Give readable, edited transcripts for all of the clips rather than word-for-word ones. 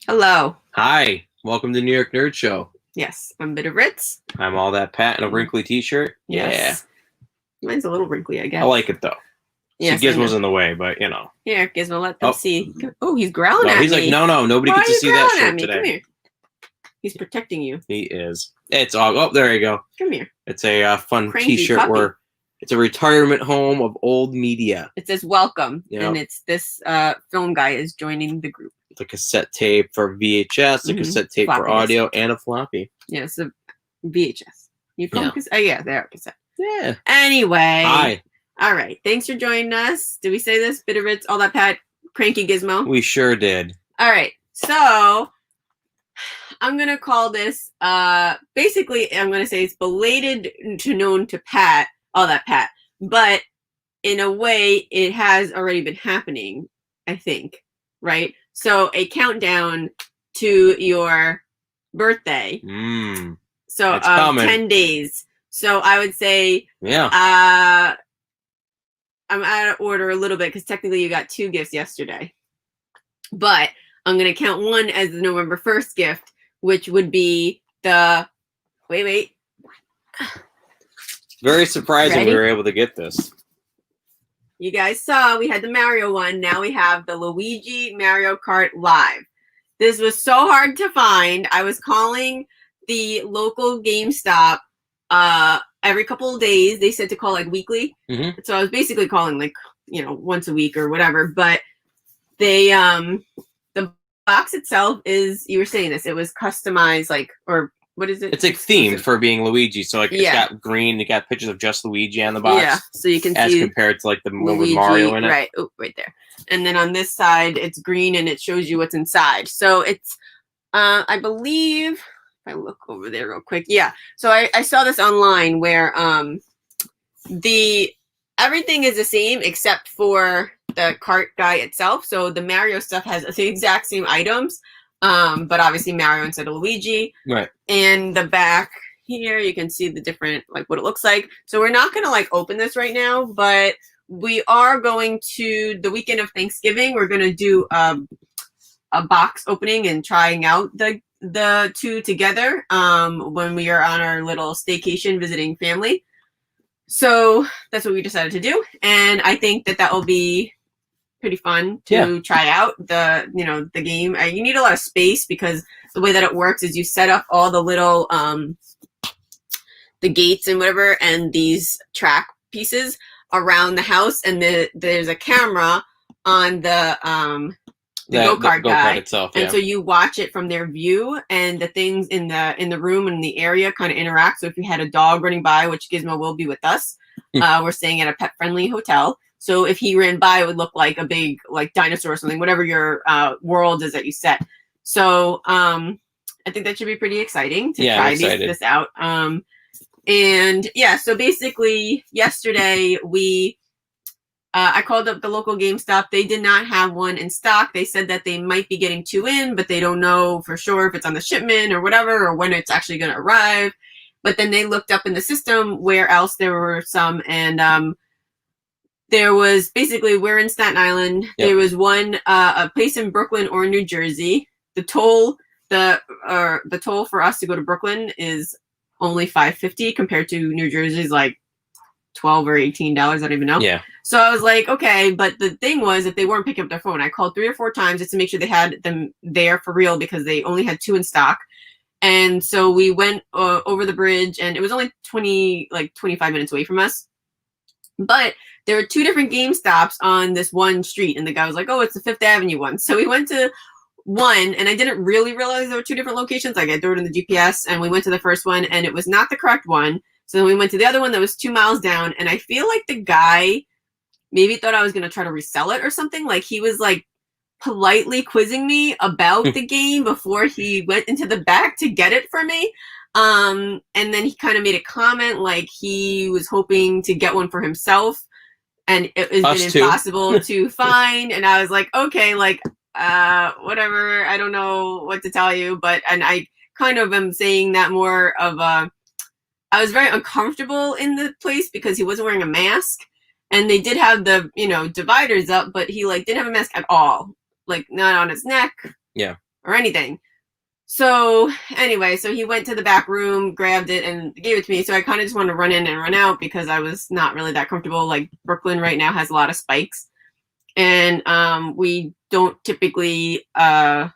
Hello. Hi, welcome to New York Nerd Show. Yes, I'm BitOfRits. I'm AllThatPat in a wrinkly t-shirt. Yes. Mine's a little wrinkly, I guess. I like it though. Yes, See, Gizmo's in the way, but you know. Here, Gizmo, let them see. Oh, he's growling at me. He's like, no, nobody Why gets to see that shirt today. Come here. He's protecting you. He is. It's all. Oh, there you go. Come here. It's a fun Cranky t-shirt puppy. where it's a retirement home of old media. It says welcome, Yep. and it's this film guy is joining the group. The cassette tape for VHS, the cassette tape Floppy for audio, and a floppy. Yeah, it's a VHS. You call cassette? Oh, yeah, they are cassette. Yeah. Anyway. Hi. All right. Thanks for joining us. Did we say this? BitOfRits, AllThatPat, Cranky Gizmo? We sure did. All right. So I'm going to call this, basically, I'm going to say it's belated to known to Pat, AllThatPat. But in a way, it has already been happening, I think. Right? So a countdown to your birthday. So 10 days. So I would say, I'm out of order a little bit because technically you got 2 gifts yesterday. But I'm going to count one as the November 1st gift, which would be the, wait. Very surprising we were able to get this. You guys saw we had the Mario one. Now we have the Luigi Mario Kart Live. This was so hard to find. I was calling the local GameStop every couple of days. They said to call like weekly. So I was basically calling like, once a week or whatever. But they, the box itself is, you were saying this, it was customized, like, or what is it? It's like themed for being Luigi. So like it's got green, it got pictures of just Luigi on the box. Yeah, so you can see as compared to like the one with Mario in it. Right, right there. And then on this side, it's green and it shows you what's inside. So it's, I believe, if I look over there real quick. Yeah, so I saw this online where everything is the same except for the cart guy itself. So the Mario stuff has the exact same items. But obviously Mario instead of Luigi. Right. And the back here, you can see the different, like what it looks like. So we're not going to like open this right now, but we are going to, the weekend of Thanksgiving, we're going to do a box opening and trying out the 2 together when we are on our little staycation visiting family. So that's what we decided to do. And I think that will be pretty fun to try out the game. You need a lot of space because the way that it works is you set up all the little the gates and whatever and these track pieces around the house, and there's a camera on the go-kart guy itself, and so you watch it from their view, and the things in the room and the area kind of interact. So if you had a dog running by, which Gizmo will be with us, we're staying at a pet-friendly hotel. So if he ran by, it would look like a big like dinosaur or something, whatever your world is that you set. So I think that should be pretty exciting to try this out. And yeah, so basically yesterday I called up the local GameStop. They did not have one in stock. They said that they might be getting 2 in, but they don't know for sure if it's on the shipment or whatever, or when it's actually going to arrive. But then they looked up in the system where else there were some, and there was basically, we're in Staten Island. Yep. There was one, a place in Brooklyn or New Jersey. The toll for us to go to Brooklyn is only $5.50 compared to New Jersey's like $12 or $18. I don't even know. Yeah. So I was like, okay, but the thing was, if they weren't picking up their phone, I called 3 or 4 times just to make sure they had them there for real because they only had 2 in stock. And so we went over the bridge, and it was only 25 minutes away from us. But there were 2 different GameStops on this one street, and the guy was like, oh, it's the 5th Avenue one. So we went to one, and I didn't really realize there were 2 different locations. Like I threw it in the GPS, and we went to the first one, and it was not the correct one. So then we went to the other one that was 2 miles down, and I feel like the guy maybe thought I was going to try to resell it or something. Like he was like politely quizzing me about the game before he went into the back to get it for me. And then he kind of made a comment like he was hoping to get one for himself, and it was been impossible to find. And I was like, okay, like, whatever. I don't know what to tell you, and I kind of am saying that more of I was very uncomfortable in the place because he wasn't wearing a mask, and they did have the, dividers up, but he like didn't have a mask at all. Like not on his neck. Yeah. or anything. So anyway, so he went to the back room, grabbed it, and gave it to me. So I kind of just wanted to run in and run out because I was not really that comfortable. Like Brooklyn right now has a lot of spikes, and we don't typically go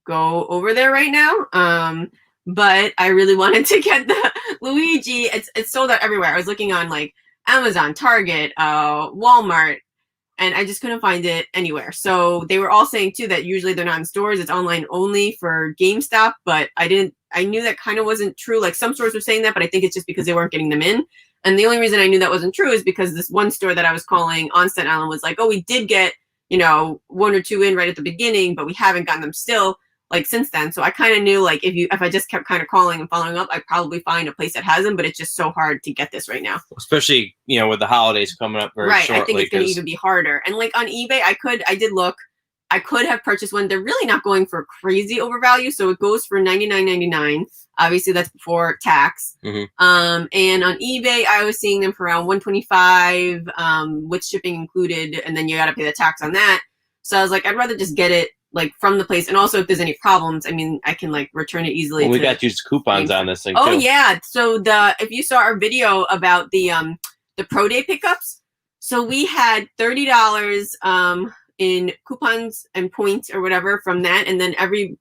over there right now. But I really wanted to get the Luigi. It's sold out everywhere. I was looking on like Amazon, Target, Walmart, and I just couldn't find it anywhere. So they were all saying too that usually they're not in stores. It's online only for GameStop, but I knew that kind of wasn't true. Like some stores were saying that, but I think it's just because they weren't getting them in. And the only reason I knew that wasn't true is because this one store that I was calling on Staten Island was like, oh, we did get, you know, 1 or 2 in right at the beginning, but we haven't gotten them still like since then. So I kind of knew like if I just kept kind of calling and following up, I'd probably find a place that has them, but it's just so hard to get this right now. Especially, you know, with the holidays coming up very shortly. I think it's going to even be harder. And like on eBay, I did look, I could have purchased one. They're really not going for crazy overvalue. So it goes for $99.99. Obviously that's before tax. And on eBay, I was seeing them for around $125, with shipping included. And then you got to pay the tax on that. So I was like, I'd rather just get it like from the place. And also if there's any problems, I mean, I can like return it easily. Well, we got to use coupons on this thing too. too. Yeah. So if you saw our video about the Pro Day pickups, so we had $30 in coupons and points or whatever from that. And then every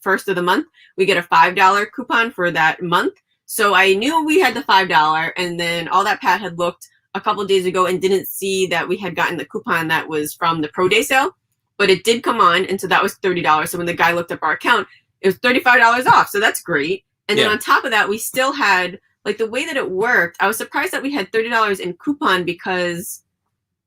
first of the month, we get a $5 coupon for that month. So I knew we had the $5, and then AllThatPat had looked a couple of days ago and didn't see that we had gotten the coupon that was from the Pro Day sale, but it did come on, and so that was $30. So when the guy looked up our account, it was $35 off. So that's great. And then on top of that, we still had like the way that it worked. I was surprised that we had $30 in coupon because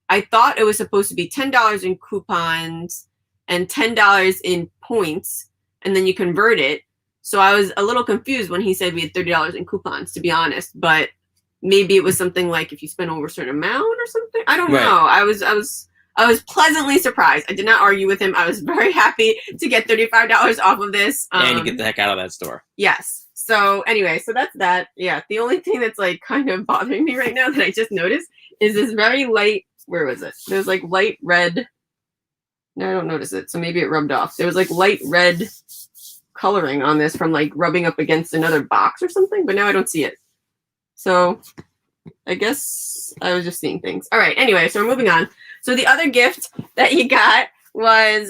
I thought it was supposed to be $10 in coupons and $10 in points, and then you convert it. So I was a little confused when he said we had $30 in coupons, to be honest, but maybe it was something like if you spend over a certain amount or something. I don't know. I was pleasantly surprised. I did not argue with him. I was very happy to get $35 off of this. And you get the heck out of that store. Yes. So anyway, so that's that. Yeah. The only thing that's like kind of bothering me right now that I just noticed is this very light, where was it? There's like light red. No, I don't notice it. So maybe it rubbed off. There was like light red coloring on this from like rubbing up against another box or something, but now I don't see it. So I guess I was just seeing things. All right. Anyway, so we're moving on. So the other gift that you got was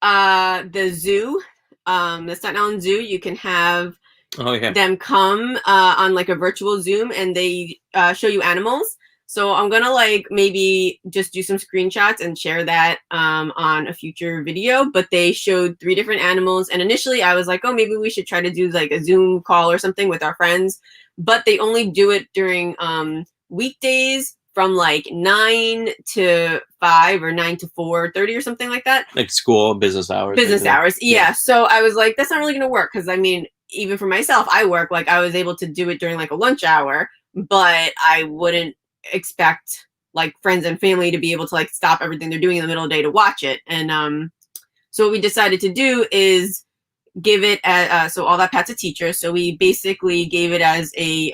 the zoo, the Staten Island Zoo. You can have them come on like a virtual Zoom, and they show you animals. So I'm gonna like maybe just do some screenshots and share that on a future video. But they showed 3 different animals, and initially I was like, oh, maybe we should try to do like a Zoom call or something with our friends. But they only do it during weekdays from like 9 to 5 or 9 to 4:30 or something like that. Like school, business hours. Business hours, yeah. So I was like, that's not really gonna work because I mean, even for myself, I work. Like I was able to do it during like a lunch hour, but I wouldn't expect like friends and family to be able to like stop everything they're doing in the middle of the day to watch it. And so what we decided to do is give it as so AllThatPat's a teacher, so we basically gave it as a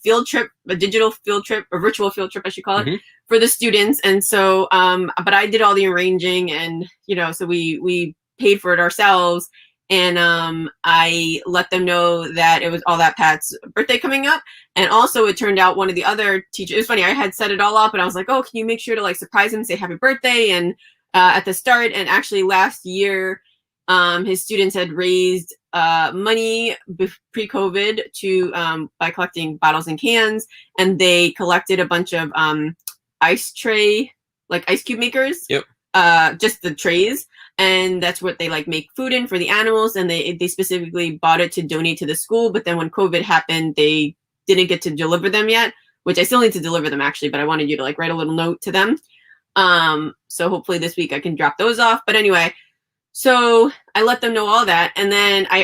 field trip, a digital field trip, or virtual field trip I should call it, for the students. And so but I did all the arranging, and you know, so we paid for it ourselves. And I let them know that it was AllThatPat's birthday coming up. And also it turned out one of the other teachers, it was funny, I had set it all up and I was like, oh, can you make sure to like surprise him, say happy birthday and at the start. And actually last year, his students had raised money pre-COVID to by collecting bottles and cans. And they collected a bunch of ice tray, like ice cube makers. Yep. Just the trays. And that's what they like make food in for the animals. And they specifically bought it to donate to the school. But then when COVID happened, they didn't get to deliver them yet, which I still need to deliver them actually, but I wanted you to like write a little note to them. So hopefully this week I can drop those off. But anyway, so I let them know all that. And then I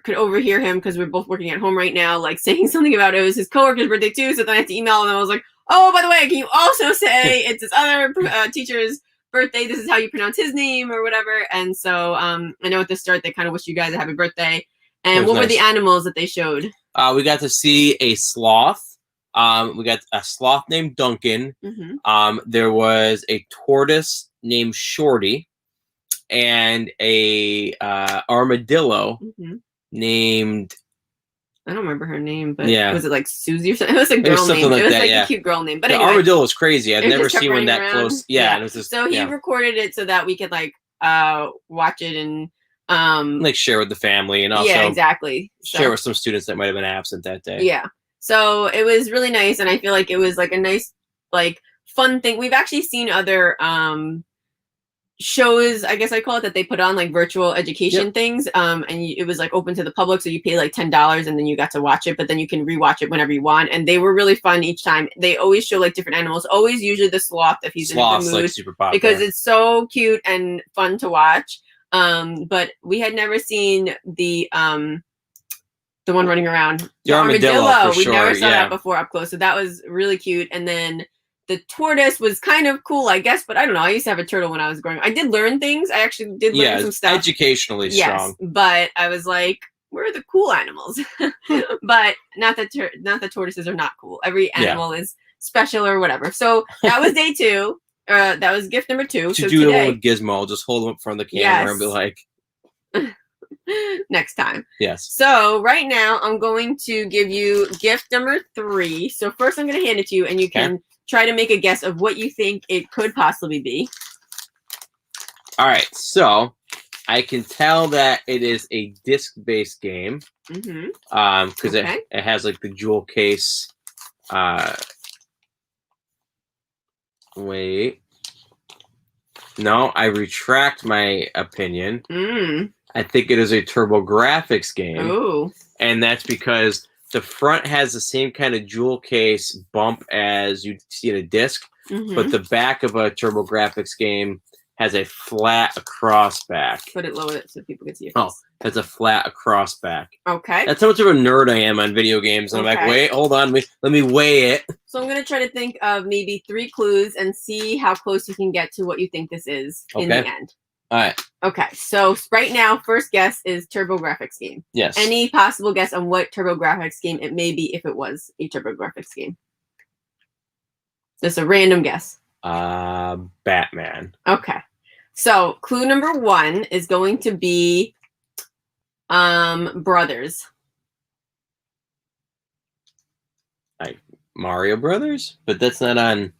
could overhear him, because we're both working at home right now, like saying something about it was his coworker's birthday too. So then I had to email him and I was like, oh, by the way, can you also say it's this other teacher's birthday, this is how you pronounce his name or whatever. And so I know at the start they kind of wish you guys a happy birthday. And what were the animals that they showed? We got to see a sloth, We got a sloth named Duncan. Mm-hmm. There was a tortoise named Shorty, and a armadillo named. I don't remember her name, but yeah. Was it like Susie or something? It was a girl name. Like it was that, like yeah. a cute girl name. But the anyway, armadillo was crazy. I've never seen one that around. close. Yeah. And it was just, so he recorded it so that we could like watch it and like share with the family and also exactly share with some students that might have been absent that day. Yeah. So it was really nice, and I feel like it was like a nice, like fun thing. We've actually seen other shows, I guess I call it, that they put on like virtual education things, and it was like open to the public, so you pay like $10 and then you got to watch it, but then you can rewatch it whenever you want, and they were really fun each time. They always show like different animals, always usually the sloth if he's Sloth's in the mood, like super popular because it's so cute and fun to watch. But we had never seen the one running around, the armadillo. We never saw that before up close, so that was really cute. And then the tortoise was kind of cool, I guess, but I don't know. I used to have a turtle when I was growing up. I did learn things. I actually did learn some stuff. Educationally strong. But I was like, where are the cool animals? But not that tortoises are not cool. Every animal is special or whatever. So that was day 2. That was gift number 2. So do it with Gizmo. Just hold them up in front of the camera and be like, next time. Yes. So right now I'm going to give you gift number 3. So first I'm going to hand it to you, and you can try to make a guess of what you think it could possibly be. All right. So I can tell that it is a disc-based game. Because it has like the jewel case. Wait. No, I retract my opinion. I think it is a TurboGrafx game. Ooh. And that's because the front has the same kind of jewel case bump as you see in a disc, but the back of a TurboGrafx game has a flat across back. Put it lower so people can see your face. Oh, that's a flat across back. Okay. That's how much of a nerd I am on video games. And I'm like, wait, hold on, let me weigh it. So I'm going to try to think of maybe 3 clues and see how close you can get to what you think this is in the end. All right. Okay, so right now, first guess is TurboGrafx game. Yes. Any possible guess on what TurboGrafx game it may be if it was a TurboGrafx game? Just a random guess. Batman. Okay. So clue number 1 is going to be Brothers. Like Mario Brothers? But that's not on.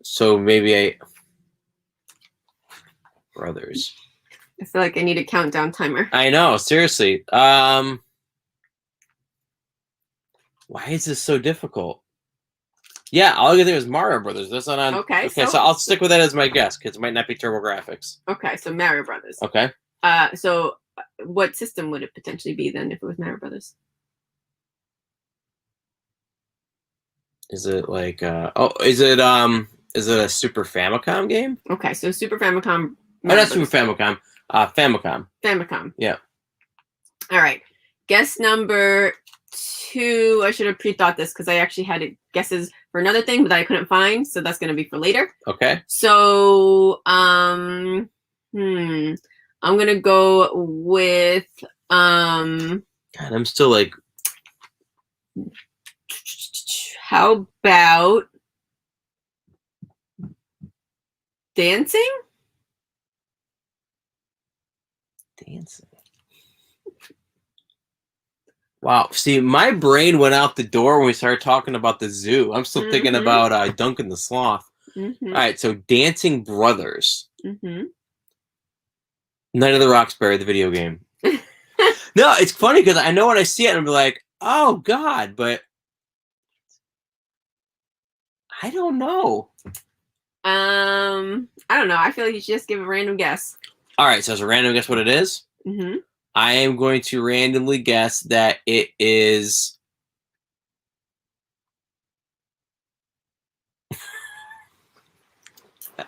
So maybe Brothers. I feel like I need a countdown timer. I know, seriously. Why is this so difficult? Yeah, all I can think is Mario Brothers. That's not on. Okay, so I'll stick with that as my guess because it might not be TurboGrafx. Okay, so Mario Brothers. Okay. So what system would it potentially be then if it was Mario Brothers? Is it like is it a Super Famicom game? Okay, so Super Famicom. Not Super Famicom. Famicom. Famicom. Yeah. All right. Guess number 2. I should have pre-thought this because I actually had guesses for another thing, but I couldn't find, so that's going to be for later. Okay. So, I'm going to go with God, I'm still like. How about dancing? Dancing. Wow. See, my brain went out the door when we started talking about the zoo. I'm still thinking about Duncan the Sloth. All right. So Dancing Brothers. Night of the Roxbury, the video game. No, it's funny because I know when I see it, I'm like, oh, God. But I don't know. I don't know. I feel like you should just give a random guess. All right. So it's a random guess what it is? I am going to randomly guess that it is.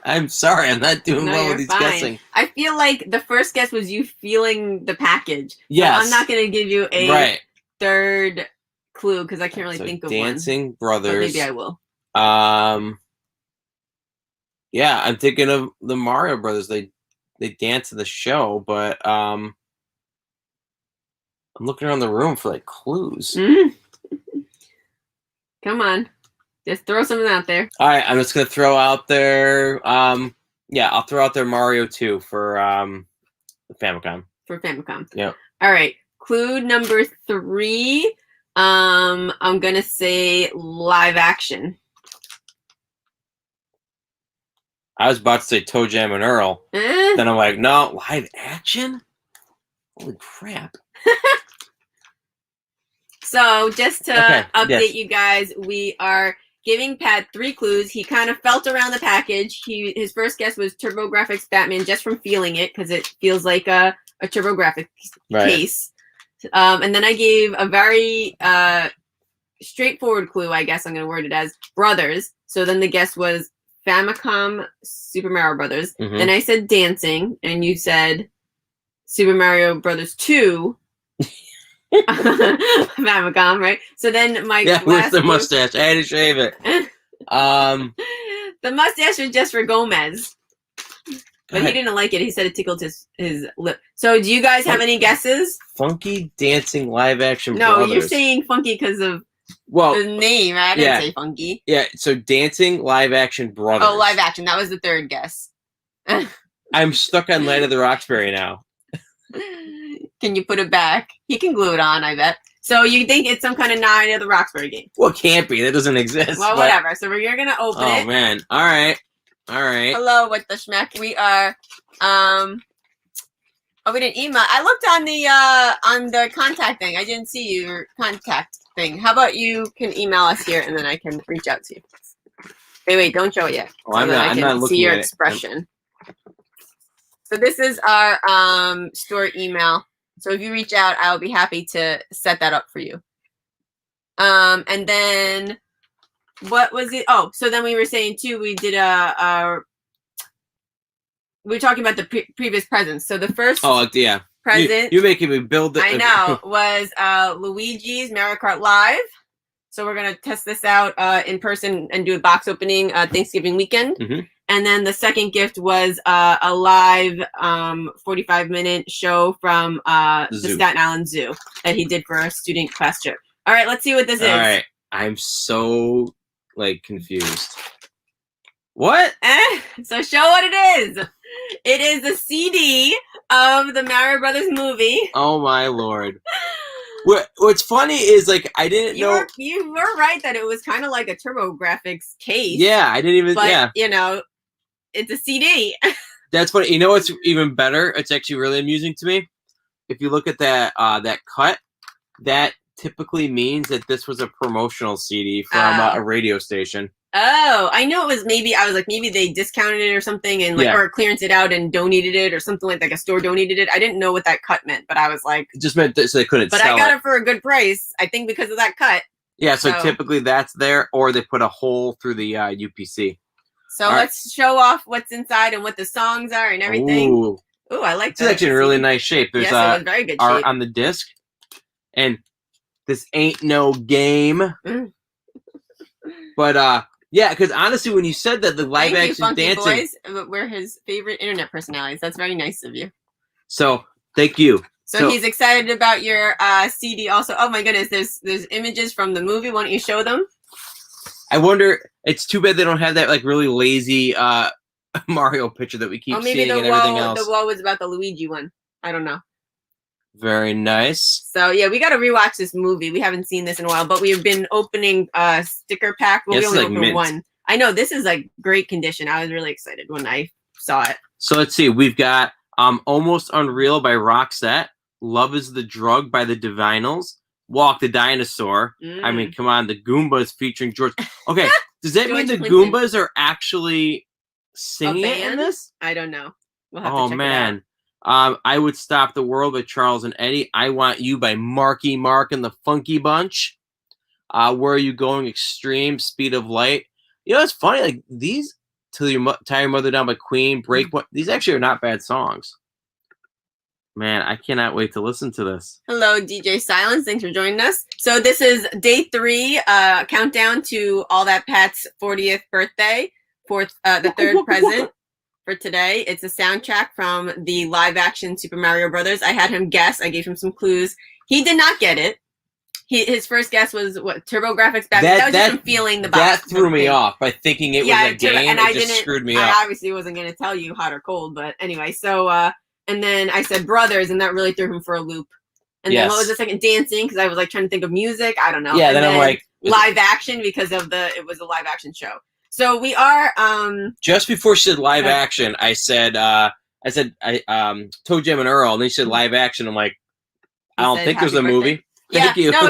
I'm sorry, I'm not doing well with these guessing. I feel like the first guess was you feeling the package. Yes. I'm not going to give you a third clue because I can't really think of Dancing one. Brothers. But maybe I will. Yeah, I'm thinking of the Mario Brothers. They dance in the show, but I'm looking around the room for like clues. Come on. Just throw something out there. All right, I'm just gonna throw out there. Yeah, I'll throw out there Mario 2 for the Famicom. For Famicom. Yep. All right. Clue number 3. I'm gonna say live action. I was about to say Toe Jam and Earl. Then I'm like, no, live action? Holy crap. So just to update you guys, we are giving Pat 3 clues. He kind of felt around the package. His first guess was TurboGrafx Batman just from feeling it because it feels like a TurboGrafx case. And then I gave a very straightforward clue, I guess I'm going to word it as Brothers. So then the guess was Famicom Super Mario Brothers. Then I said dancing, and you said Super Mario Brothers 2. Famicom, right? So then my where's the mustache? I had to shave it. The mustache was just for Gomez. But he didn't like it. He said it tickled his lip. So do you guys have any guesses? Funky dancing live action Brothers. No, you're saying funky because of the name. I didn't say funky. Yeah, so dancing live action brothers. Oh, live action. That was the third guess. I'm stuck on Land of the Roxbury now. Can you put it back? He can glue it on, I bet. So you think it's some kind of Night of the Roxbury game? Well, it can't be. That doesn't exist. Well, whatever. So you're going to open it. Oh, man. All right. Hello, what the schmeck? We are, we didn't email. I looked on the contact thing. I didn't see your contact thing. How about you can email us here and then I can reach out to you. Wait, don't show it yet. Oh, I'm not looking see your at expression. So this is our store email. So if you reach out, I'll be happy to set that up for you. And then what was it? Oh, so then we were saying too, we did we were talking about the previous presents. So the first present you're making me build it. I know was Luigi's Mario Kart Live. So we're gonna test this out in person and do a box opening Thanksgiving weekend. And then the second gift was a live 45-minute show from the Staten Island Zoo that he did for a student class trip. All right, let's see what this is. All right, I'm so confused. What? So show what it is. It is a CD of the Mario Brothers movie. Oh my lord. What's funny is I didn't know you were right that it was kind of like a TurboGrafx case. Yeah, I didn't even. But, you know, it's a CD. That's funny. You know what's even better? It's actually really amusing to me. If you look at that cut, that typically means that this was a promotional CD from a radio station. Oh, I know it was maybe, I was like, maybe they discounted it or something and or clearance it out and donated it or something like a store donated it. I didn't know what that cut meant, but I was like. It just meant that so they couldn't sell it. But I got it for a good price, I think because of that cut. Yeah, so typically that's there or they put a hole through the UPC. So let's show off what's inside and what the songs are and everything. Ooh, I like that. It's actually in really nice shape. There's it was very good art shape. on the disc. And this ain't no game. But yeah, because honestly, when you said that the live action dancing, boys, we're his favorite internet personalities. That's very nice of you. So thank you. So he's excited about your CD. Also, oh my goodness, there's images from the movie. Why don't you show them? I wonder. It's too bad they don't have that really lazy Mario picture that we keep seeing and everything else. The wall was about the Luigi one. I don't know. Very nice. So yeah, we got to rewatch this movie. We haven't seen this in a while, but we've been opening sticker pack. Well, we only opened one. I know this is great condition. I was really excited when I saw it. So let's see. We've got Almost Unreal by Roxette, Love Is the Drug by the Divinals, Walk the Dinosaur. I mean, come on, the Goombas featuring George. Okay, does that mean the Goombas are actually singing in this? I don't know. We'll have to check man. It out. I Would Stop the World by Charles and Eddie. I Want You by Marky Mark and the Funky Bunch. Where Are You Going? Extreme, Speed of Light. You know, it's funny. These, Tie Your Mother Down by Queen, Breakpoint. These actually are not bad songs. Man, I cannot wait to listen to this. Hello, DJ Silence. Thanks for joining us. So this is day 3, countdown to AllThatPat's 40th birthday. The third present. For today, it's a soundtrack from the live-action Super Mario Brothers. I had him guess. I gave him some clues. He did not get it. His first guess was what TurboGrafx back. That was just him feeling the box. That threw me off by thinking it was a game. And it just screwed me up. I obviously wasn't going to tell you hot or cold, but anyway. So and then I said brothers, and that really threw him for a loop. And then what was the second? Dancing, because I was like trying to think of music. I don't know. Yeah. And then I'm like live action because of it was a live action show. So we are just before she said live action, I said Toe Jam and Earl, and then she said live action. I'm like, I don't think there's a movie. Thank you. No,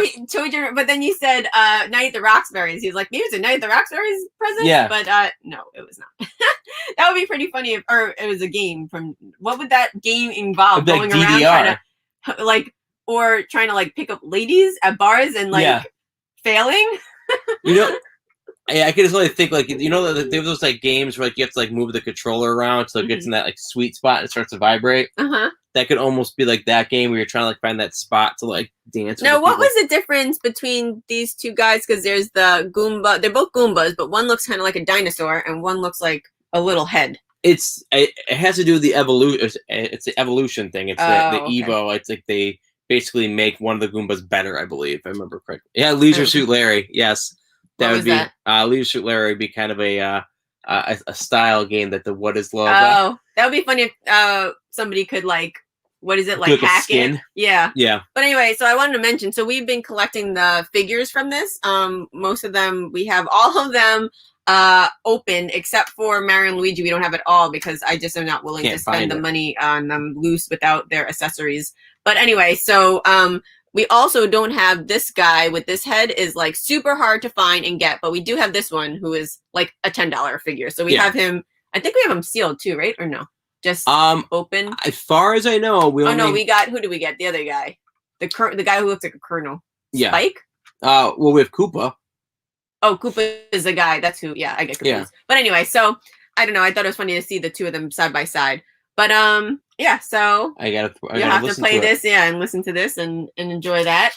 but then you said Night at the Roxbury's. He was like, maybe it's a Night at the Roxbury's present? Yeah. But no, it was not. That would be pretty funny or it was a game from, what would that game involve? Going around trying to, or trying to pick up ladies at bars and failing? I can just only think they have those games where you have to move the controller around so it gets in that sweet spot and it starts to vibrate. That could almost be that game where you're trying to find that spot to dance. Now, what was the difference between these two guys? Because there's the Goomba. They're both Goombas, but one looks kind of like a dinosaur and one looks like a little head. It has to do with the evolution. It's the evolution thing. It's the Evo. It's they basically make one of the Goombas better, I believe, if I remember correctly. Yeah, Leisure Suit Larry. Yes, that would be Leisure Suit Larry would be kind of a style game that the What Is Love. Oh, that would be funny if somebody could what is it, hack it? Yeah. But anyway, so I wanted to mention, so we've been collecting the figures from this. Most of them, we have all of them open except for Mario and Luigi. We don't have it all because I just am not willing to spend the money on them loose without their accessories. But anyway, so we also don't have this guy with this head is super hard to find and get, but we do have this one who is a $10 figure. So we have him. I think we have him sealed too, right? Or no? Just open. As far as I know, we got who do we get? The other guy, the guy who looks like a colonel. Yeah. Spike. Well, we have Koopa. Oh, Koopa is the guy. That's who. Yeah, I get confused. Yeah. But anyway, so I don't know. I thought it was funny to see the two of them side by side. But yeah. So I gotta have to play this, and listen to this and enjoy that.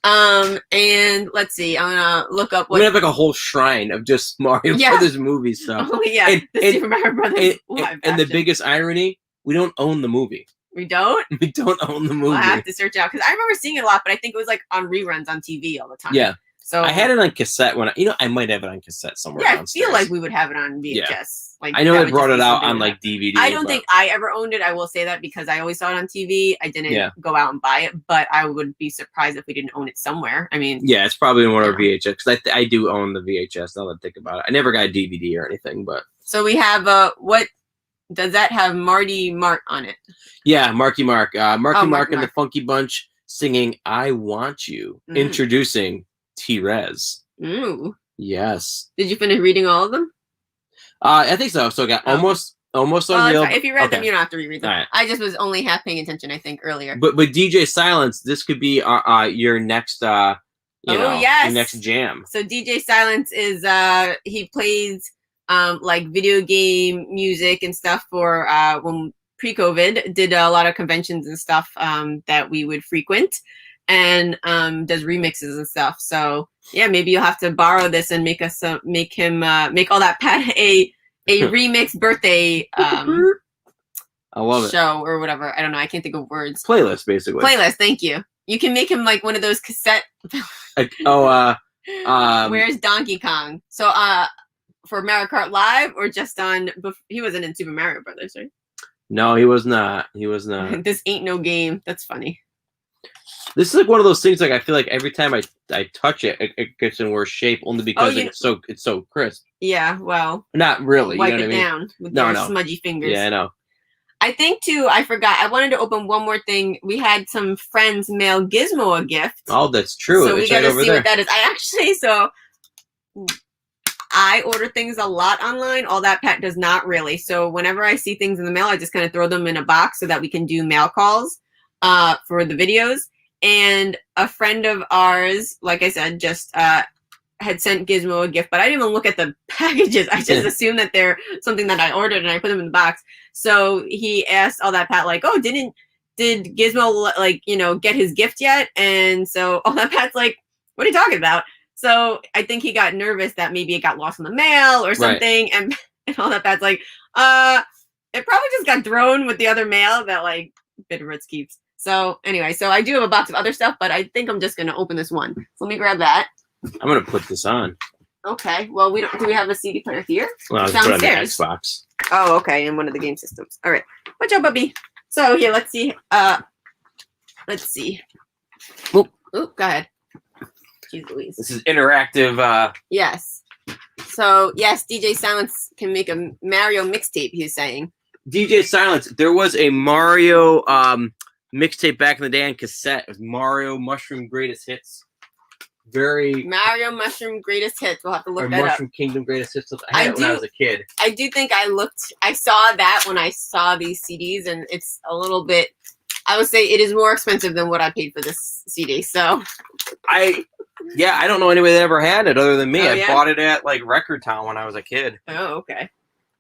And let's see. I'm gonna look up what we have a whole shrine of just Mario Brothers movie stuff. Oh yeah, the Super Mario Brothers. And the biggest irony, we don't own the movie. We don't? We don't own the movie. We'll have to search out because I remember seeing it a lot, but I think it was on reruns on TV all the time. Yeah. So I had it on cassette I might have it on cassette somewhere. Yeah, downstairs. I feel like we would have it on VHS. Yeah. I know they brought it out on DVD. I don't think I ever owned it. I will say that because I always saw it on TV. I didn't go out and buy it, but I would be surprised if we didn't own it somewhere. I mean, yeah, it's probably in one of our VHS because I do own the VHS. Now that I think about it, I never got a DVD or anything, but so we have what does that have? Marty Mark on it? Yeah, Marky Mark, Mark and the Funky Bunch singing "I Want You," introducing T-Rez. Ooh. Yes. Did you finish reading all of them? I think so. So I got almost unreal. If you read them, you don't have to reread them. Right. I just was only half paying attention, I think, earlier. But DJ Silence, this could be your next your next jam. So DJ Silence is he plays video game music and stuff for when pre-COVID, did a lot of conventions and stuff that we would frequent. And does remixes and stuff. So yeah, maybe you'll have to borrow this and make him make AllThatPat a remix birthday I love it. Show or whatever. I don't know. I can't think of words. Playlist, basically. Playlist. Thank you. You can make him one of those cassette. Where's Donkey Kong? So for Mario Kart Live or just on? He wasn't in Super Mario Brothers, right? No, he was not. He was not. This ain't no game. That's funny. This is one of those things every time I touch it, it gets in worse shape only because it's so crisp. Yeah, well, not really. Wipe you know it what I mean? down with your smudgy fingers. Yeah, I know. I think too. I forgot. I wanted to open one more thing. We had some friends mail Gizmo a gift. Oh, that's true. So we got to see what that is. I order things a lot online. AllThatPat does not really. So whenever I see things in the mail, I just kind of throw them in a box so that we can do mail calls for the videos. And a friend of ours, like I said, just had sent Gizmo a gift, but I didn't even look at the packages. I just assumed that they're something that I ordered and I put them in the box. So he asked AllThatPat, oh, did Gizmo get his gift yet? And so AllThatPat's like, what are you talking about? So I think he got nervous that maybe it got lost in the mail or something. Right. And AllThatPat's like, it probably just got thrown with the other mail that BitOfRits keeps. So anyway, so I do have a box of other stuff, but I think I'm just gonna open this one. So let me grab that. I'm gonna put this on. Okay. Well, we don't. Do we have a CD player here? Well, I'll put it on the Xbox. Oh, okay, in one of the game systems. All right. Watch out, Bubby. So here, let's see. Let's see. Oop, go ahead. Jeez Louise. This is interactive. Yes. So yes, DJ Silence can make a Mario mixtape. He's saying. DJ Silence. There was a Mario mixtape back in the day on cassette. It was Mario Mushroom Greatest Hits. Mario Mushroom Greatest Hits. We'll have to look that Mushroom up. Kingdom Greatest Hits. I had it when I was a kid. I do think I saw that when I saw these CDs, and it's a little bit. I would say it is more expensive than what I paid for this CD. So. I don't know anybody that ever had it other than me. Oh, I bought it at like Record Town when I was a kid. Oh, okay.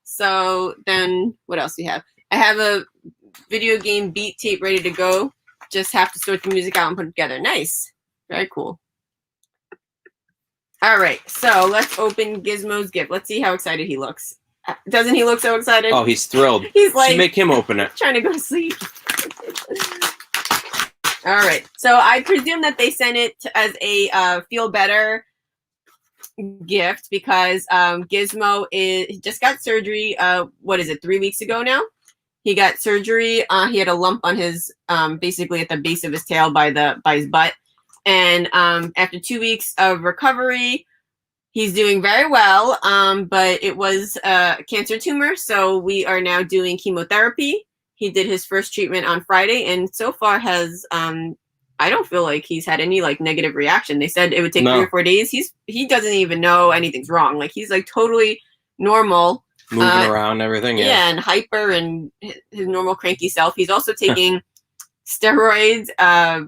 So then, what else do you have? I have a video game beat tape ready to go. Just have to sort the music out and put it together. Nice. Very cool. All right, so let's open Gizmo's gift. Let's see how excited he looks. Doesn't he look so excited? Oh, he's thrilled. He's like, make him open it. Trying to go to sleep. All right, so I presume that they sent it as a feel better gift because Gizmo just got surgery. What is it? 3 weeks ago now. He got surgery. He had a lump on his basically at the base of his tail by his butt. And after 2 weeks of recovery, he's doing very well. But it was a cancer tumor, so we are now doing chemotherapy. He did his first treatment on Friday, and so far has I don't feel like he's had any like negative reaction. They said it would take 3 or 4 days. He doesn't even know anything's wrong. Like he's like totally normal, moving around, everything. Yeah, and hyper and his normal cranky self. He's also taking steroids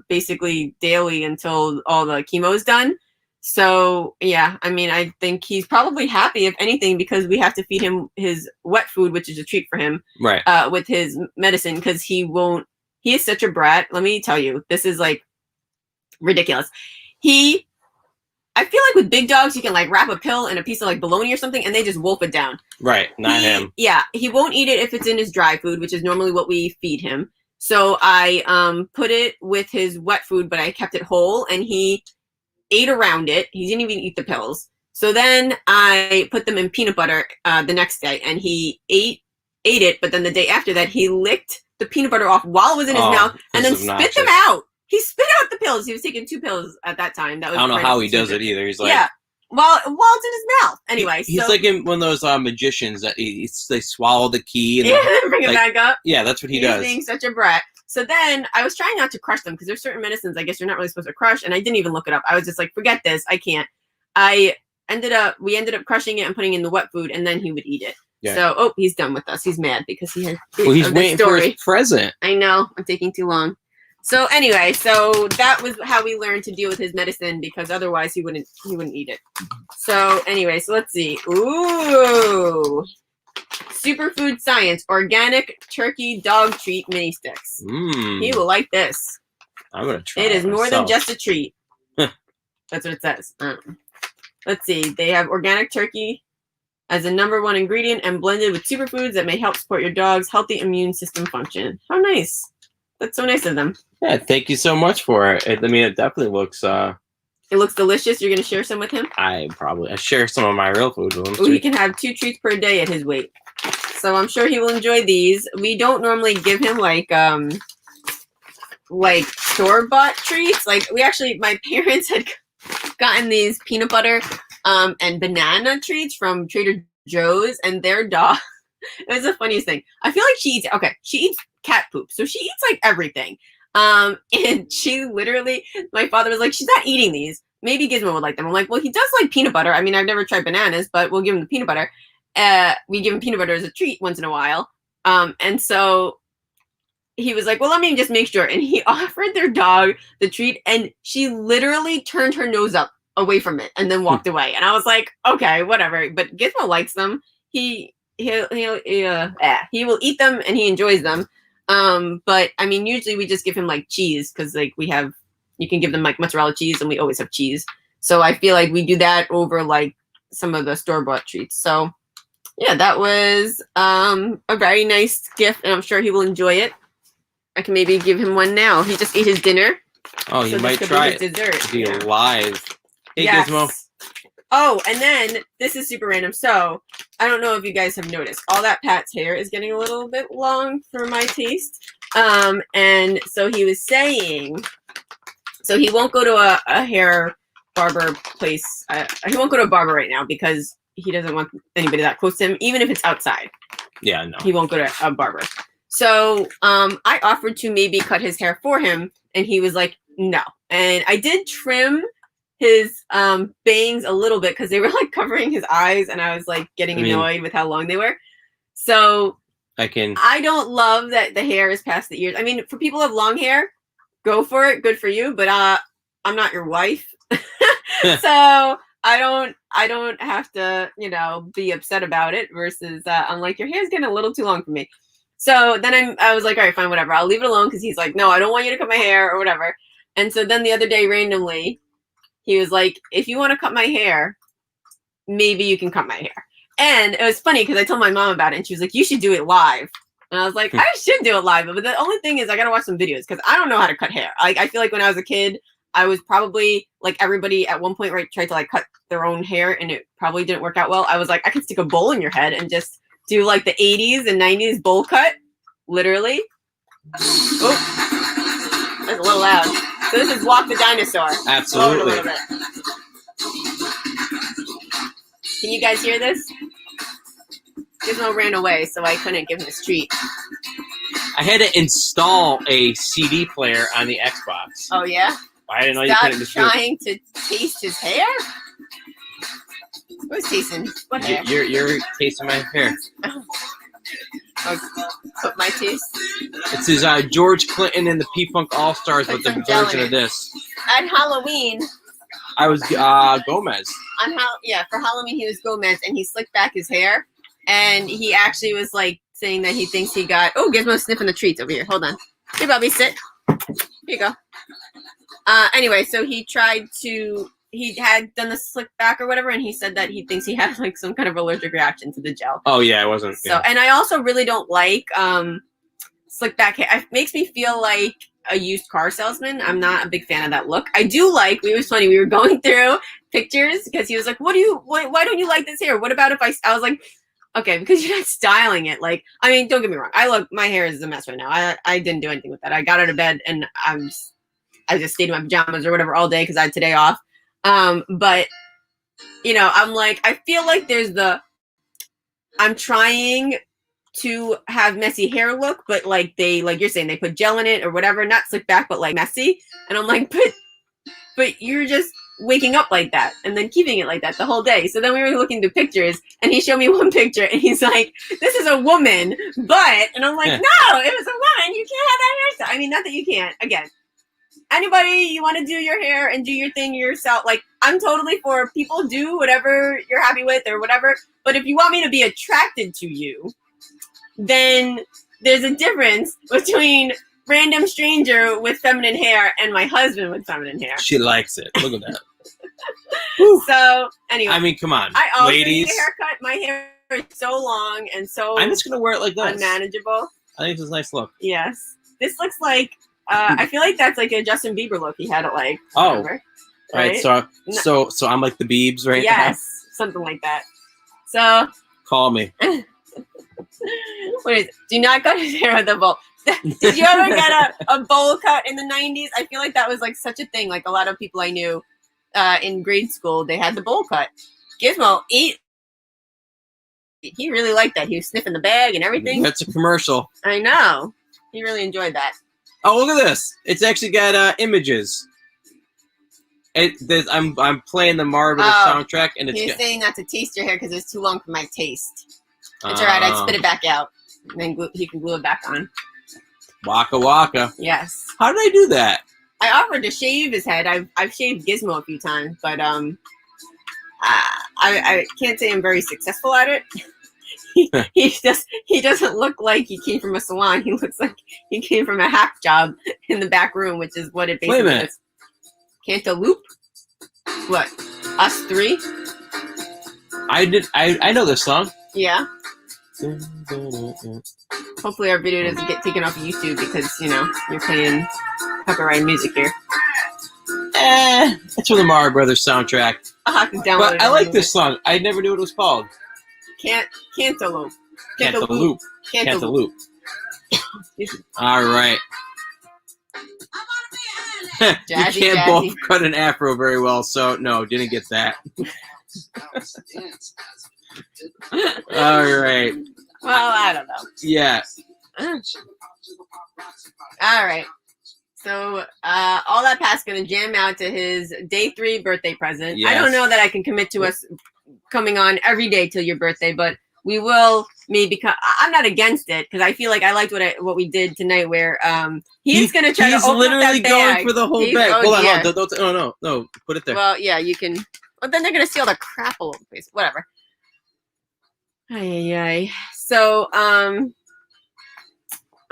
basically daily until all the chemo is done. So yeah, I mean, I think he's probably happy if anything because we have to feed him his wet food, which is a treat for him, right? With his medicine because he is such a brat. Let me tell you, this is like ridiculous. I feel like with big dogs, you can like wrap a pill in a piece of like bologna or something and they just wolf it down. Right, not him. Yeah, he won't eat it if it's in his dry food, which is normally what we feed him. So I put it with his wet food, but I kept it whole and he ate around it. He didn't even eat the pills. So then I put them in peanut butter the next day and he ate it, but then the day after that, he licked the peanut butter off while it was in his mouth and then spit them out. He spit out the pills. He was taking 2 pills at that time. That was I don't know how he does it either. He's like, yeah, while it's in his mouth. Anyway, he's like in one of those magicians that they swallow the key and bring it back up. Yeah, that's what he does. He's being such a brat. So then I was trying not to crush them because there's certain medicines I guess you're not really supposed to crush, and I didn't even look it up. I was just like, forget this, I can't. We ended up crushing it and putting it in the wet food, and then he would eat it. Yeah. So he's done with us. He's mad because he had. Well, he's waiting for his present. I know. I'm taking too long. So anyway, so that was how we learned to deal with his medicine because otherwise he wouldn't eat it. So anyway, so let's see. Ooh. Superfood Science Organic Turkey Dog Treat Mini Sticks. He will like this. I'm gonna try. It is more than just a treat. That's what it says. Let's see. They have organic turkey as a #1 ingredient and blended with superfoods that may help support your dog's healthy immune system function. How nice! That's so nice of them. Yeah, thank you so much for it. I mean, it definitely looks. It looks delicious. You're gonna share some with him? I share some of my real food with him. Oh, he can have 2 treats per day at his weight. So I'm sure he will enjoy these. We don't normally give him like store-bought treats. Like my parents had gotten these peanut butter and banana treats from Trader Joe's, and their dog. It was the funniest thing. I feel like she eats cat poop, so she eats like everything. And she literally, my father was like, she's not eating these. Maybe Gizmo would like them. I'm like, well, he does like peanut butter. I mean, I've never tried bananas, but we'll give him the peanut butter. We give him peanut butter as a treat once in a while. And so he was like, well, let me just make sure. And he offered their dog the treat, and she literally turned her nose up away from it and then walked away. And I was like, okay, whatever. But Gizmo likes them. He will eat them and he enjoys them. But I mean, usually we just give him like cheese because like you can give them like mozzarella cheese and we always have cheese. So I feel like we do that over like some of the store-bought treats. So yeah, that was a very nice gift and I'm sure he will enjoy it. I can maybe give him one now. He just ate his dinner. Oh, you might try it. Dessert. To be alive. Hey, yes. Gizmo. Oh, and then this is super random. So I don't know if you guys have noticed. AllThatPat's hair is getting a little bit long for my taste. And so he was saying, so he won't go to a hair barber place. He won't go to a barber right now because he doesn't want anybody that close to him, even if it's outside. Yeah, no. He won't go to a barber. So I offered to maybe cut his hair for him, and he was like, no. And I did trim his bangs a little bit because they were like covering his eyes, and I was like getting annoyed with how long they were. So I don't love that the hair is past the ears. I mean, for people who have long hair, go for it. Good for you. But I'm not your wife. So I don't have to, be upset about it versus I'm like, your hair's getting a little too long for me. So then I was like, all right, fine, whatever. I'll leave it alone because he's like, no, I don't want you to cut my hair or whatever. And so then the other day, randomly, he was like, if you want to cut my hair, maybe you can cut my hair. And it was funny because I told my mom about it and she was like, you should do it live. And I was like, I should do it live. But the only thing is I got to watch some videos because I don't know how to cut hair. I feel like when I was a kid, I was probably like everybody at one point, right, tried to like cut their own hair and it probably didn't work out well. I was like, I could stick a bowl in your head and just do like the 80s and 90s bowl cut. Literally. Oh, that's a little loud. So this is Walk the Dinosaur. Absolutely. Can you guys hear this? Gizmo ran away, so I couldn't give him his treat. I had to install a CD player on the Xbox. Oh, yeah? I didn't know you couldn't just trying to taste his hair? Who's tasting? What hair? You're tasting my hair. Put my taste. It's his George Clinton and the P-Funk All-Stars with the version of this. At Halloween. I was Gomez. For Halloween he was Gomez and he slicked back his hair and he actually was like saying that he thinks he got Gizmo's sniffing the treats over here. Hold on. Hey Bobby, sit. Here you go. Anyway, so he had done the slick back or whatever, and he said that he thinks he had like some kind of allergic reaction to the gel. Oh yeah, it wasn't. So, and I also really don't like slick back hair. It makes me feel like a used car salesman. I'm not a big fan of that look. I do like. It was funny. We were going through pictures because he was like, why don't you like this hair? What about if I was like, okay, because you're not styling it. Like, I mean, don't get me wrong. My hair is a mess right now. I didn't do anything with that. I got out of bed and I just stayed in my pajamas or whatever all day because I had today off. But I'm like, I feel like I'm trying to have messy hair look, but like you're saying, they put gel in it or whatever, not slick back, but like messy. And I'm like, but you're just waking up like that and then keeping it like that the whole day. So then we were looking through pictures and he showed me one picture and he's like, this is a woman, and I'm like, no, it was a woman. You can't have that hairstyle. I mean, not that you can't. Again, anybody, you want to do your hair and do your thing yourself. Like, I'm totally for people do whatever you're happy with or whatever. But if you want me to be attracted to you, then there's a difference between random stranger with feminine hair and my husband with feminine hair. She likes it. Look at that. So, anyway. I mean, come on, I always ladies. need a haircut. My hair is so long and so I'm just going to wear it like this. Unmanageable. I think it's a nice look. Yes. This looks like, I feel like that's like a Justin Bieber look. He had it like, whatever, right? So I'm like the Biebs right now? Yes, something like that. So. Call me. What is it? Do not cut his hair with a bowl. Did you ever get a bowl cut in the 90s? I feel like that was like such a thing. Like a lot of people I knew in grade school, they had the bowl cut. Gizmo he really liked that. He was sniffing the bag and everything. That's a commercial. I know. He really enjoyed that. Oh, look at this. It's actually got images. I'm playing the Marvel soundtrack, and he's saying not to taste your hair because it's too long for my taste. It's all right. I spit it back out, and then he can glue it back on. Waka waka. Yes. How did I do that? I offered to shave his head. I've shaved Gizmo a few times, but I can't say I'm very successful at it. He doesn't look like he came from a salon. He looks like he came from a hack job in the back room, which is what it basically is. Cantaloupe? What? Us three? I know this song. Yeah. Hopefully our video doesn't get taken off of YouTube because, you know, you're playing copyrighted music here. It's from the Mario Brothers soundtrack. I'll have to download it. But I like this song. I never knew what it was called. Cantaloupe. Cantaloupe. Cantaloupe. All right. You can't both cut an afro very well, so no, didn't get that. All right. Well, I don't know. Yeah. All right. So, AllThatPat's gonna jam out to his day 3 birthday present. Yes. I don't know that I can commit to us coming on every day till your birthday, but we will maybe. I'm not against it because I feel like I liked what we did tonight, where he's gonna try to open literally up that bag. going for the whole bag. Hold on, no, put it there. Well, yeah, you can. But then they're gonna see all the crap all over the place. Whatever. Ay. So, I'm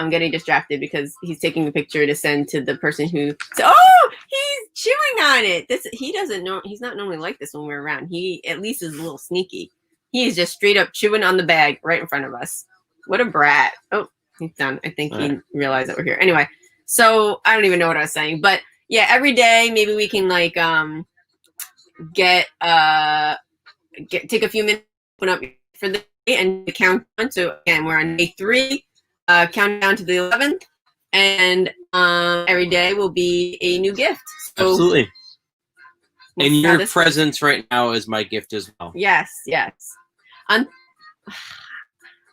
getting distracted because he's taking a picture to send to the person who. Oh, he's chewing on it. He doesn't know. He's not normally like this when we're around. He at least is a little sneaky. He is just straight up chewing on the bag right in front of us. What a brat. Oh, he's done. I think he realized that we're here. Anyway, so I don't even know what I was saying, but yeah, every day maybe we can like take a few minutes, open up for the day and count on. So again, we're on day 3. Count down to the 11th, and every day will be a new gift. So absolutely. And your presence right now is my gift as well. Yes. I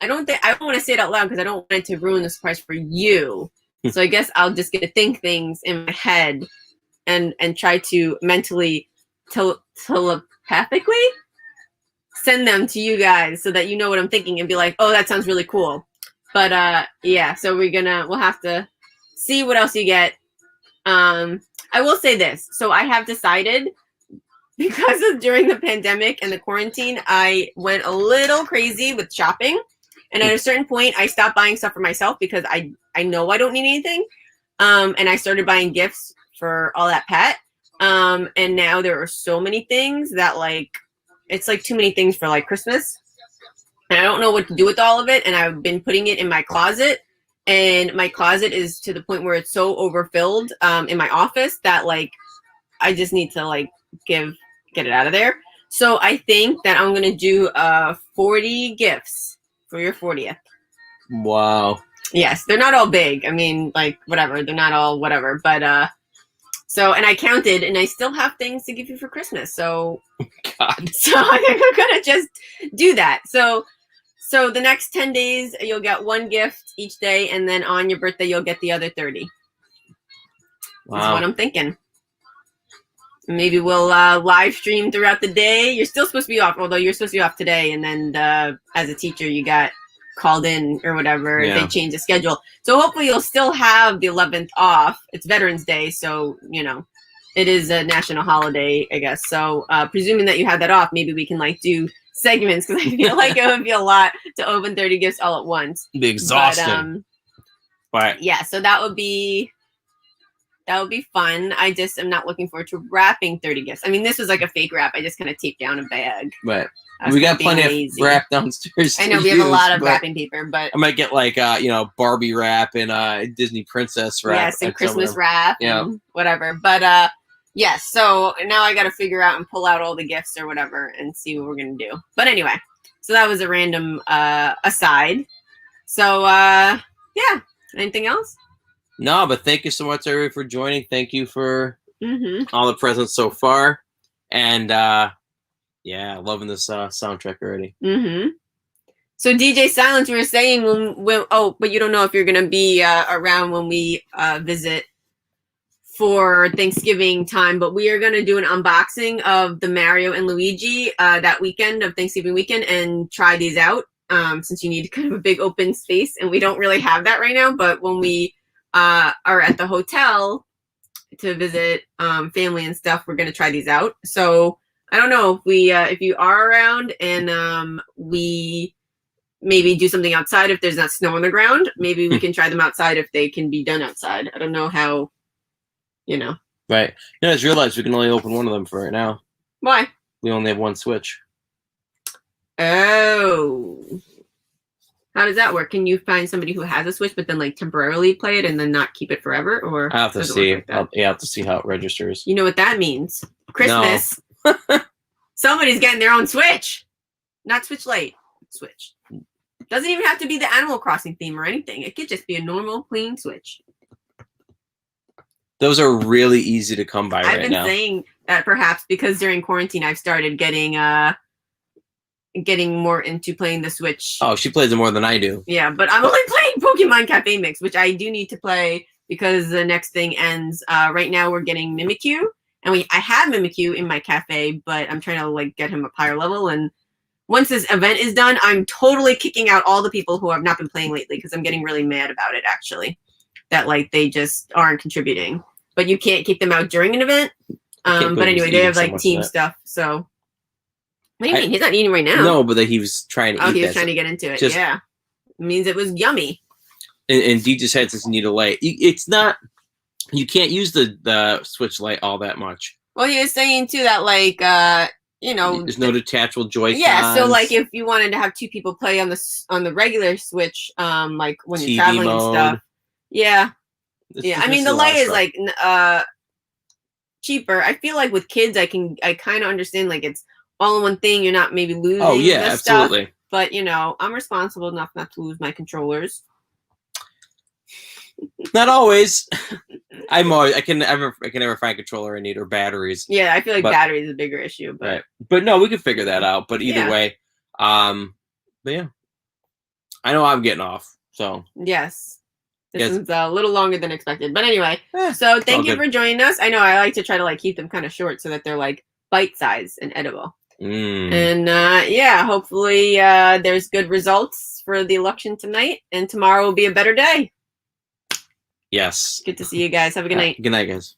don't want to say it out loud because I don't want it to ruin the surprise for you. So I guess I'll just get to think things in my head and try to mentally telepathically send them to you guys so that you know what I'm thinking and be like, oh, that sounds really cool. But yeah, so we'll have to see what else you get. I will say this. So I have decided, because of during the pandemic and the quarantine, I went a little crazy with shopping. And at a certain point, I stopped buying stuff for myself because I know I don't need anything. And I started buying gifts for AllThatPat. And now there are so many things that it's like too many things for like Christmas. And I don't know what to do with all of it. And I've been putting it in my closet. And my closet is to the point where it's so overfilled in my office that I just need to get it out of there. So I think that I'm going to do 40 gifts for your 40th. Wow. Yes. They're not all big. I mean, whatever. They're not all whatever. But so, and I counted and I still have things to give you for Christmas. So, God. So I think I'm going to just do that. So the next 10 days, you'll get 1 gift each day. And then on your birthday, you'll get the other 30. Wow. That's what I'm thinking. Maybe we'll live stream throughout the day. You're still supposed to be off, although you're supposed to be off today. And then as a teacher, you got called in or whatever. Yeah. They changed the schedule. So hopefully you'll still have the 11th off. It's Veterans Day. So, it is a national holiday, I guess. So presuming that you have that off, maybe we can do segments because I feel like it would be a lot to open 30 gifts all at once. It'd be exhausting. But yeah, so that would be fun. I just am not looking forward to wrapping 30 gifts. I mean, this was like a fake wrap. I just kind of taped down a bag. Right. We got plenty of wrap downstairs. I know we have a lot of wrapping paper, but I might get Barbie wrap and Disney princess wrap. Yes, and Christmas wrap and whatever. But yes, so now I got to figure out and pull out all the gifts or whatever and see what we're going to do. But anyway, so that was a random aside. So yeah, anything else? No, but thank you so much, everybody, for joining. Thank you for all the presents so far. And yeah, loving this soundtrack already. So DJ Silence, we were saying but you don't know if you're going to be around when we visit for Thanksgiving time, but we are going to do an unboxing of the Mario and Luigi that weekend of Thanksgiving weekend and try these out since you need kind of a big open space. And we don't really have that right now, but when we are at the hotel to visit family and stuff, we're going to try these out. So I don't know if you are around and we maybe do something outside. If there's not snow on the ground, maybe we can try them outside if they can be done outside. I don't know how, Right. I just realized we can only open one of them for right now. Why? We only have one switch. Oh. How does that work? Can you find somebody who has a Switch but then like temporarily play it and then not keep it forever? Or I have to does it see. work like that? Yeah, I have to see how it registers. You know what that means? Christmas. Somebody's getting their own Switch. Not Switch Lite. Switch. Doesn't even have to be the Animal Crossing theme or anything. It could just be a normal, clean Switch. Those are really easy to come by right now. I've been saying that perhaps because during quarantine I've started getting more into playing the Switch. Oh, she plays it more than I do. Yeah, but I'm only playing Pokemon Cafe Mix, which I do need to play because the next thing ends. Right now we're getting Mimikyu, and I have Mimikyu in my cafe, but I'm trying to like get him up higher level. And once this event is done, I'm totally kicking out all the people who have not been playing lately because I'm getting really mad about it. Actually, that like they just aren't contributing. But you can't kick them out during an event. But anyway, they have like team stuff. So what do you mean? He's not eating right now. No, but that he was trying to eat. Oh, he was trying to get into it. Yeah. It means it was yummy. And Dee just had this need a light. It's not, you can't use the Switch Lite all that much. Well, he was saying too that like, there's no detachable Joy-Cons. Yeah, so like if you wanted to have two people play on the regular Switch, like when you're traveling and stuff. Yeah. Yeah, I mean the Lite is like cheaper. I feel like with kids, I kind of understand like it's all in one thing. You're not maybe losing. Oh yeah, absolutely. Stuff, but I'm responsible enough not to lose my controllers. Not always. I can never find a controller I need or batteries. Yeah, I feel like batteries is a bigger issue. But right. But no, we can figure that out. But either way, but yeah, I know I'm getting off. So yes. This is a little longer than expected. But anyway, so thank you for joining us. I know I like to try to like keep them kind of short so that they're like bite-sized and edible. And hopefully there's good results for the election tonight. And tomorrow will be a better day. Yes. Good to see you guys. Have a good night. Good night, guys.